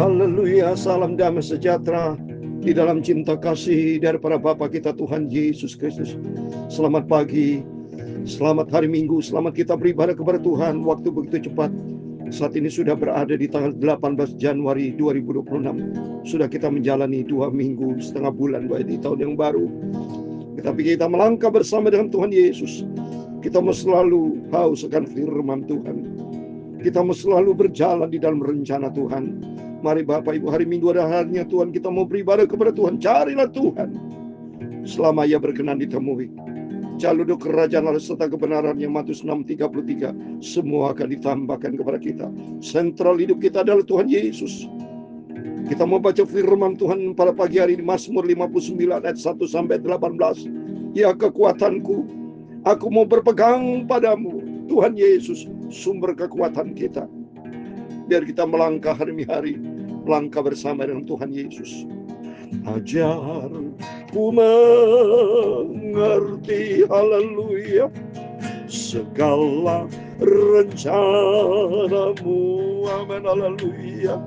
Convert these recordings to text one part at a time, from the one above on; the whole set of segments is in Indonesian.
Haleluya, salam damai sejahtera di dalam cinta kasih daripada Bapa kita Tuhan Yesus Kristus. Selamat pagi, selamat hari Minggu, selamat kita beribadah kepada Tuhan. Waktu begitu cepat. Saat ini sudah berada di tanggal 18 Januari 2026. Sudah kita menjalani 2 minggu setengah bulan di tahun yang baru. Tetapi kita melangkah bersama dengan Tuhan Yesus. Kita mau selalu haus akan firman Tuhan. Kita mau selalu berjalan di dalam rencana Tuhan. Mari Bapak Ibu, hari Minggu adalah harinya Tuhan. Kita mau beribadah kepada Tuhan. Carilah Tuhan selama Ia berkenan ditemui. Jalur kerajaan Allah serta kebenarannya, Matius 6:33. Semua akan ditambahkan kepada kita. Sentral hidup kita adalah Tuhan Yesus. Kita mau baca firman Tuhan pada pagi hari ini, Mazmur 59 ayat 1-18. Ya kekuatanku, aku mau berpegang padamu, Tuhan Yesus, sumber kekuatan kita. Biar kita melangkah hari-hari, melangkah bersama dengan Tuhan Yesus. Ajar ku mengerti, haleluya, segala rencanamu, amin, haleluya.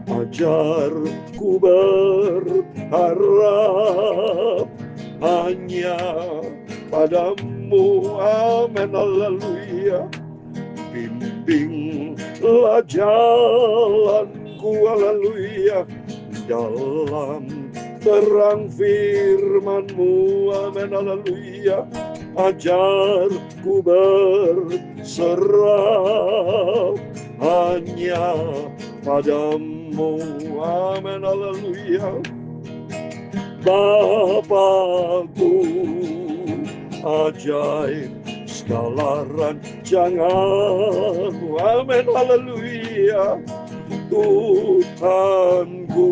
Ajar ku berharap hanya padamu, amin, haleluya. Bimbinglah jalanku, haleluya, dalam terang firman-Mu, amin, haleluya. Ajar ku berserah hanya padamu, amin, haleluya. Bapakku ajaib segala rancangan-Mu, amin, haleluya. Tuhanku,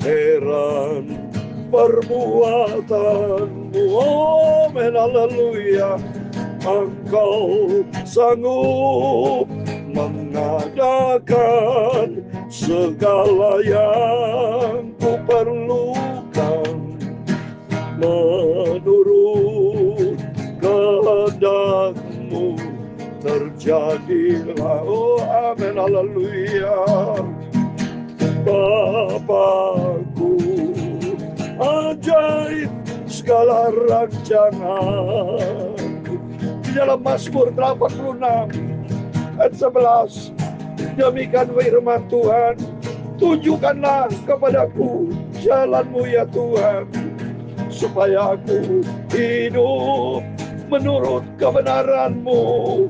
heran perbuatan-Mu, amin, haleluya. Engkau sanggup mengadakan segala yang ku perlukan menurut kehendak-Mu. Terjadilah, oh amin, haleluya. Bapakku ajaib segala rancangan. Di dalam Mazmur 86 ayat 11, demikian firman Tuhan, tunjukkanlah kepadaku jalan-Mu ya Tuhan, supaya aku hidup menurut kebenaran-Mu.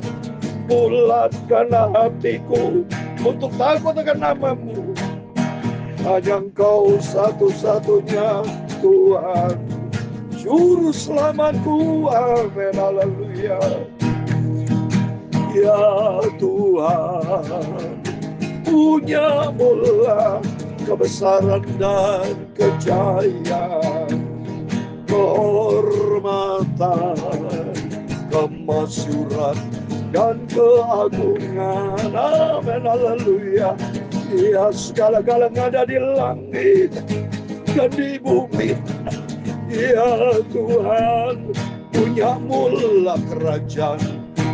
Bulatkanlah hatiku untuk takut akan nama-Mu. Hanya Engkau satu-satunya Tuhan, juru selamatku, amin, haleluya. Ya Tuhan, punya-Mulah kebesaran dan kejayaan, kehormatan, kemasyuran dan keagungan, amin, haleluya. Ya segala-galanya ada di langit dan di bumi. Ya Tuhan, punya-Mulah kerajaan,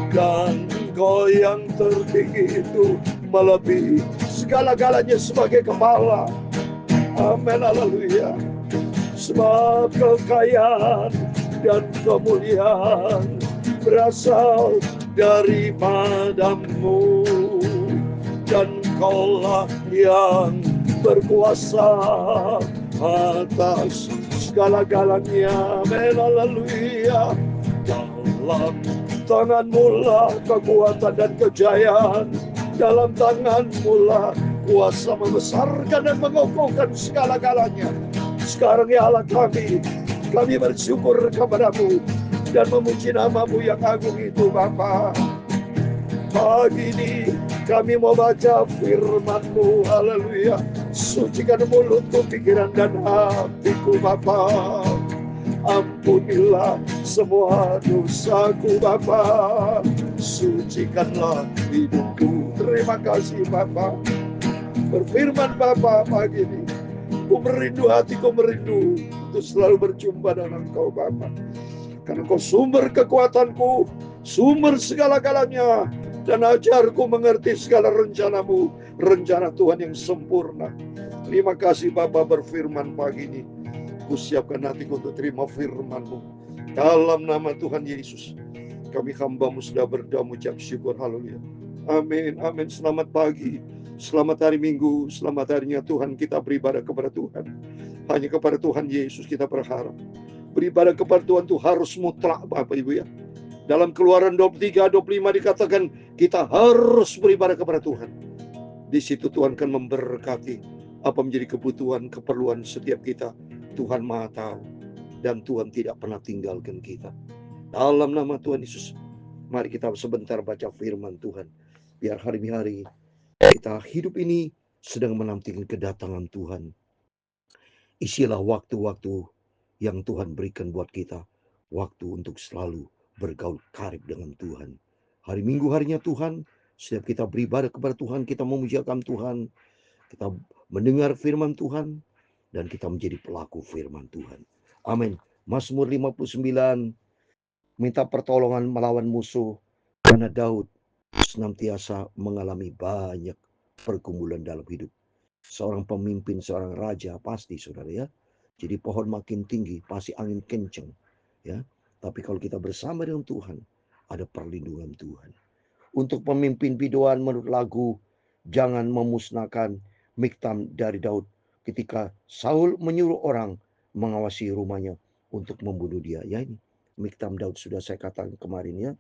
dan Engkau yang tertinggi itu melebihi segala-galanya sebagai kepala, amin, haleluya. Sebab kekayaan dan kemuliaan berasal daripada-Mu, dan Engkaulah yang berkuasa atas segala-galanya, amin, haleluya. Dalam tangan-Mulah kekuatan dan kejayaan, dalam tangan-Mulah kuasa membesarkan dan mengokohkan segala-galanya. Sekarang ya Allah kami bersyukur kepada-Mu dan memuji nama-Mu yang agung itu, Bapa. Pagi ini kami mau baca firman-Mu, haleluya. Sucikan mulutku, pikiran dan hatiku, Bapa. Ampunilah semua dosaku, Bapa. Sucikanlah hidupku. Terima kasih, Bapa. Berfirman Bapa pagi ini, ku merindu, hatiku merindu untuk selalu berjumpa dengan Engkau, Bapa. Karena Engkau sumber kekuatanku, sumber segala-galanya. Dan ajarku mengerti segala rencanamu, rencana Tuhan yang sempurna. Terima kasih Bapa berfirman pagi ini. Kusiapkan hatiku untuk terima firman-Mu. Dalam nama Tuhan Yesus, kami hamba-Mu sudah berdoa mengucap syukur. Haleluya. Amin, amin. Selamat pagi, selamat hari Minggu, selamat harinya Tuhan kita beribadah kepada Tuhan. Hanya kepada Tuhan Yesus kita berharap. Beribadah kepada Tuhan itu harus mutlak Bapak Ibu ya. Dalam Keluaran 23, 25 dikatakan kita harus beribadah kepada Tuhan. Di situ Tuhan akan memberkati apa menjadi kebutuhan, keperluan setiap kita. Tuhan Maha tahu dan Tuhan tidak pernah tinggalkan kita. Dalam nama Tuhan Yesus, mari kita sebentar baca firman Tuhan. Biar hari-hari kita hidup ini sedang menantikan kedatangan Tuhan. Isilah waktu-waktu yang Tuhan berikan buat kita. Waktu untuk selalu bergaul karib dengan Tuhan. Hari Minggu harinya Tuhan, setiap kita beribadah kepada Tuhan, kita memujiakan Tuhan, kita mendengar firman Tuhan, dan kita menjadi pelaku firman Tuhan. Amin. Mazmur 59, minta pertolongan melawan musuh, karena Daud senantiasa mengalami banyak pergumulan dalam hidup. Seorang pemimpin, seorang raja pasti saudara ya. Jadi pohon makin tinggi, pasti angin kencang ya. Tapi kalau kita bersama dengan Tuhan, ada perlindungan Tuhan. Untuk pemimpin biduan menurut lagu, jangan memusnahkan Miktam dari Daud ketika Saul menyuruh orang mengawasi rumahnya untuk membunuh dia. Ya ini Miktam Daud sudah saya katakan kemarin ya.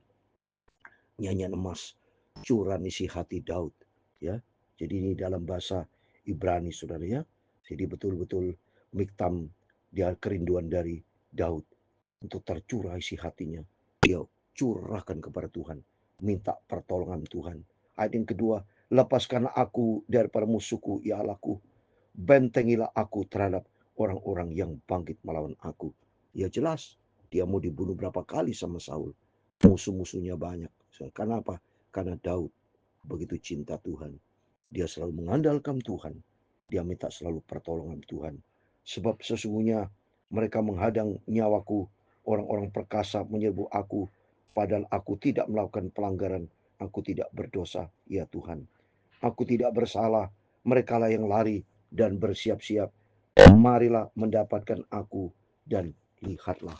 Nyanyian emas, curahan isi hati Daud ya. Jadi ini dalam bahasa Ibrani saudara ya. Jadi betul-betul Miktam dia kerinduan dari Daud untuk tercurah isi hatinya. Dia curahkan kepada Tuhan, minta pertolongan Tuhan. Ayat yang kedua, lepaskan aku daripada musuhku ya Allahku, bentengilah aku terhadap orang-orang yang bangkit melawan aku. Ya jelas, dia mau dibunuh berapa kali sama Saul. Musuh-musuhnya banyak. Karena apa? Karena Daud begitu cinta Tuhan. Dia selalu mengandalkan Tuhan. Dia minta selalu pertolongan Tuhan. Sebab sesungguhnya mereka menghadang nyawaku. Orang-orang perkasa menyerbu aku. Padahal aku tidak melakukan pelanggaran. Aku tidak berdosa, ya Tuhan. Aku tidak bersalah. Merekalah yang lari dan bersiap-siap. Marilah mendapatkan aku dan lihatlah.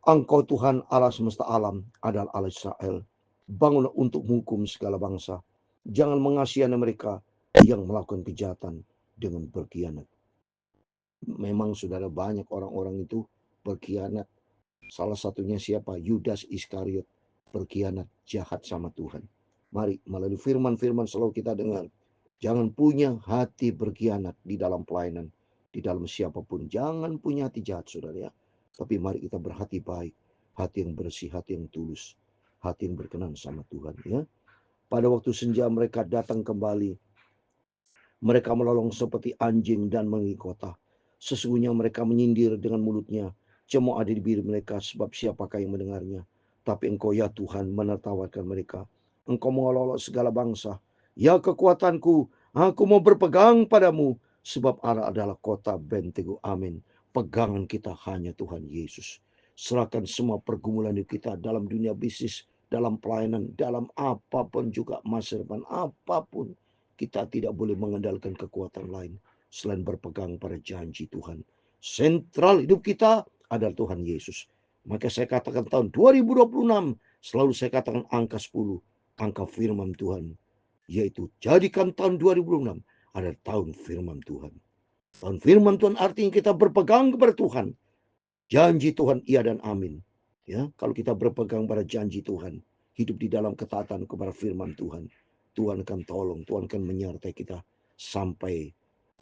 Engkau Tuhan Allah semesta alam adalah Allah Israel. Bangunlah untuk menghukum segala bangsa. Jangan mengasihani mereka yang melakukan kejahatan dengan berkhianat. Memang saudara banyak orang-orang itu berkhianat. Salah satunya siapa? Yudas Iskariot berkhianat jahat sama Tuhan. Mari melalui firman-firman selalu kita dengar. Jangan punya hati berkhianat di dalam pelayanan. Di dalam siapapun. Jangan punya hati jahat saudara ya. Tapi mari kita berhati baik. Hati yang bersih, hati yang tulus. Hati yang berkenan sama Tuhan ya. Pada waktu senja mereka datang kembali. Mereka melolong seperti anjing dan mengikuti kota. Sesungguhnya mereka menyindir dengan mulutnya. Cemooh ada di bibir mereka sebab siapakah yang mendengarnya. Tapi engkau ya Tuhan menertawakan mereka. Engkau mengolok segala bangsa. Ya kekuatanku, aku mau berpegang padamu. Sebab Allah adalah kota bentengku. Amin. Pegangan kita hanya Tuhan Yesus. Serahkan semua pergumulan kita dalam dunia bisnis, dalam pelayanan, dalam apapun juga masa depan, apapun. Kita tidak boleh mengandalkan kekuatan lain selain berpegang pada janji Tuhan. Sentral hidup kita adalah Tuhan Yesus. Maka saya katakan tahun 2026 selalu saya katakan angka 10, angka firman Tuhan. Yaitu jadikan tahun 2026 adalah tahun firman Tuhan. Tahun firman Tuhan artinya kita berpegang kepada Tuhan. Janji Tuhan iya dan amin. Ya, kalau kita berpegang pada janji Tuhan, hidup di dalam ketaatan kepada firman Tuhan, Tuhan akan tolong, Tuhan akan menyertai kita sampai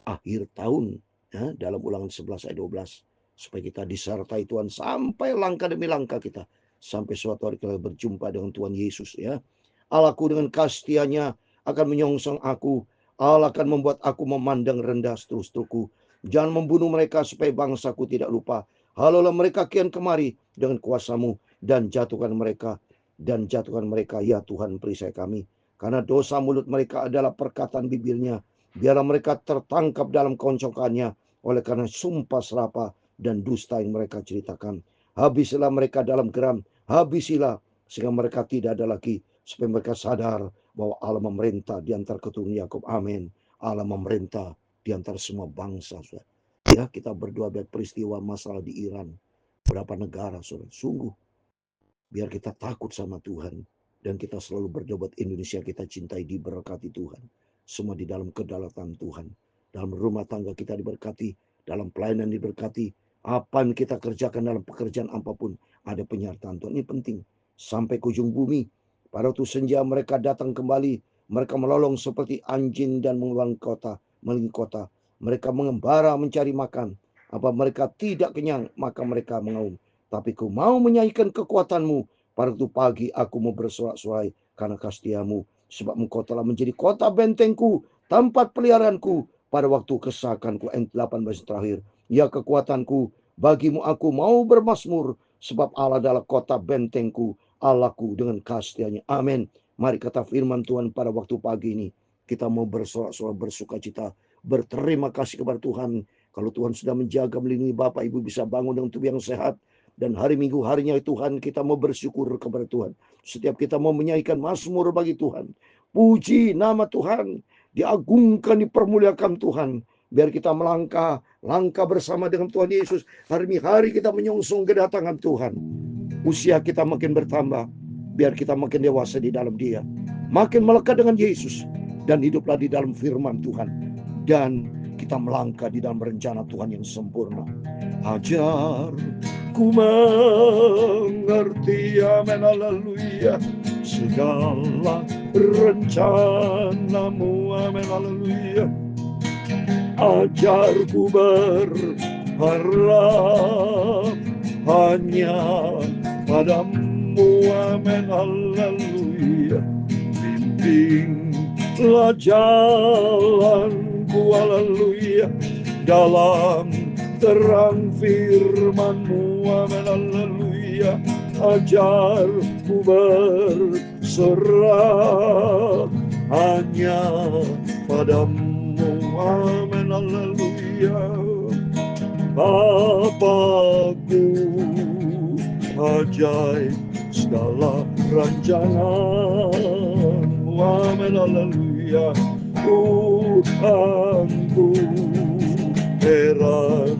akhir tahun ya, dalam Ulangan 11 ayat 12 supaya kita disertai Tuhan sampai langkah demi langkah kita sampai suatu hari kita berjumpa dengan Tuhan Yesus ya. Allahku dengan kasih-Nya akan menyongsong aku. Allah akan membuat aku memandang rendah seterus-terusku. Jangan membunuh mereka supaya bangsaku tidak lupa. Halulah mereka kian kemari dengan kuasa-Mu dan jatuhkan mereka ya Tuhan perisai kami. Karena dosa mulut mereka adalah perkataan bibirnya. Biarlah mereka tertangkap dalam koncokannya oleh karena sumpah serapah dan dusta yang mereka ceritakan. Habisilah mereka dalam geram, habisilah sehingga mereka tidak ada lagi supaya mereka sadar bahwa Allah memerintah di antara keturunan Yakub. Amin. Allah memerintah di antara semua bangsa, saudara. Ya, kita berdoa biar peristiwa masalah di Iran, berapa negara, saudara. Sungguh, biar kita takut sama Tuhan. Dan kita selalu berdoa buat Indonesia, kita cintai, diberkati Tuhan. Semua di dalam kedaulatan Tuhan. Dalam rumah tangga kita diberkati, dalam pelayanan diberkati. Apa yang kita kerjakan dalam pekerjaan apapun, ada penyertaan Tuhan. Ini penting. Sampai ke ujung bumi. Pada waktu senja mereka datang kembali. Mereka melolong seperti anjing dan mengelilingi kota. Mereka mengembara mencari makan. Apa mereka tidak kenyang, maka mereka mengaum. Tapi ku mau menyanyikan kekuatanmu. Pada waktu pagi aku mau bersorak-sorai karena kasih-Mu. Sebab Engkau telah menjadi kota bentengku, tempat peliharaanku. Pada waktu kesakanku, ayat 18 terakhir. Ya kekuatanku, bagimu aku mau bermasmur. Sebab Allah adalah kota bentengku, Allahku dengan kasih-Nya. Amin. Mari kata firman Tuhan pada waktu pagi ini. Kita mau bersorak-sorai, bersuka cita, berterima kasih kepada Tuhan. Kalau Tuhan sudah menjaga, melindungi Bapak Ibu bisa bangun dengan tubuh yang sehat. Dan hari Minggu harinya Tuhan, kita mau bersyukur kepada Tuhan. Setiap kita mau menyanyikan mazmur bagi Tuhan. Puji nama Tuhan. Diagungkan, dipermuliakan Tuhan. Biar kita langkah bersama dengan Tuhan Yesus. Hari kita menyongsong kedatangan Tuhan. Usia kita makin bertambah. Biar kita makin dewasa di dalam Dia. Makin melekat dengan Yesus. Dan hiduplah di dalam firman Tuhan. Dan kita melangkah di dalam rencana Tuhan yang sempurna. Ajar ku mengerti, amin, haleluya, segala rencanamu, amin, haleluya. Ajar ku berharap hanya padamu, amin, haleluya. Bimbinglah jalanku, haleluya, dalam terang firman-Mu, amin, haleluya. Ajar ku berserah hanya padamu, amin, haleluya. Bapakku, ajaib segala rancangan-Mu, amin, haleluya. Tuhanku, heran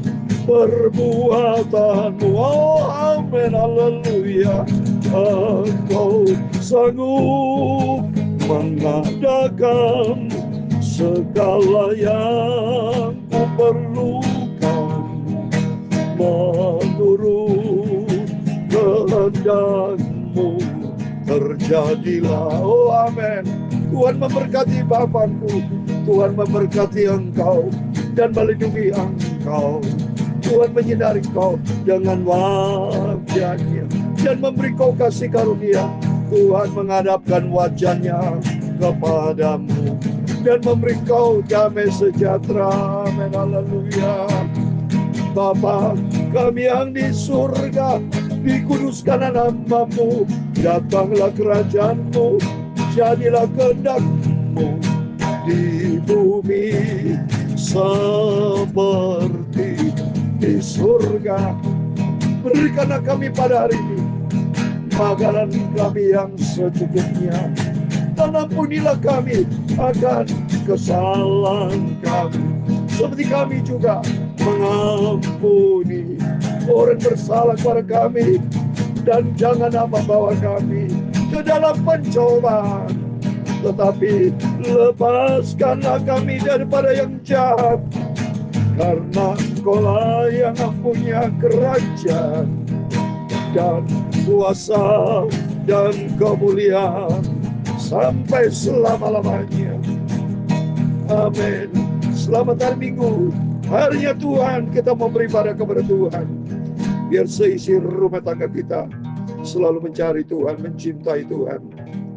perbuatanmu, oh amin, haleluya. Engkau sanggup mengadakan segala yang ku perlukan, menurut kehendak-Mu terjadilah, oh amin. Tuhan memberkati Bapakku, Tuhan memberkati engkau dan melindungi engkau. Tuhan menyinari kau dengan wajah-Nya dan memberi kau kasih karunia. Tuhan menghadapkan wajah-Nya kepadamu dan memberi kau damai sejahtera, amin, haleluya. Bapa kami yang di surga, dikuduskanlah nama-Mu, datanglah kerajaan-Mu, jadilah kehendak-Mu di bumi seperti di surga. Berikanlah kami pada hari ini makanan kami yang secukupnya, dan ampunilah kami akan kesalahan kami, seperti kami juga mengampuni orang bersalah kepada kami. Dan jangan membawa kami ke dalam pencobaan, tetapi lepaskanlah kami daripada yang jahat. Karena Engkau-lah yang punya kerajaan dan kuasa dan kemuliaan sampai selama-lamanya. Amin. Selamat hari Minggu, harinya Tuhan. Kita mau beribadah kepada Tuhan. Biar seisi rumah tangga kita selalu mencari Tuhan, mencintai Tuhan,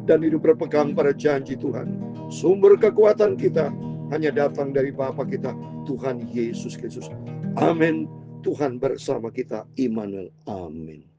dan hidup berpegang pada janji Tuhan. Sumber kekuatan kita hanya datang dari Bapa kita, Tuhan Yesus Kristus. Amin. Tuhan bersama kita, Immanuel. Amin.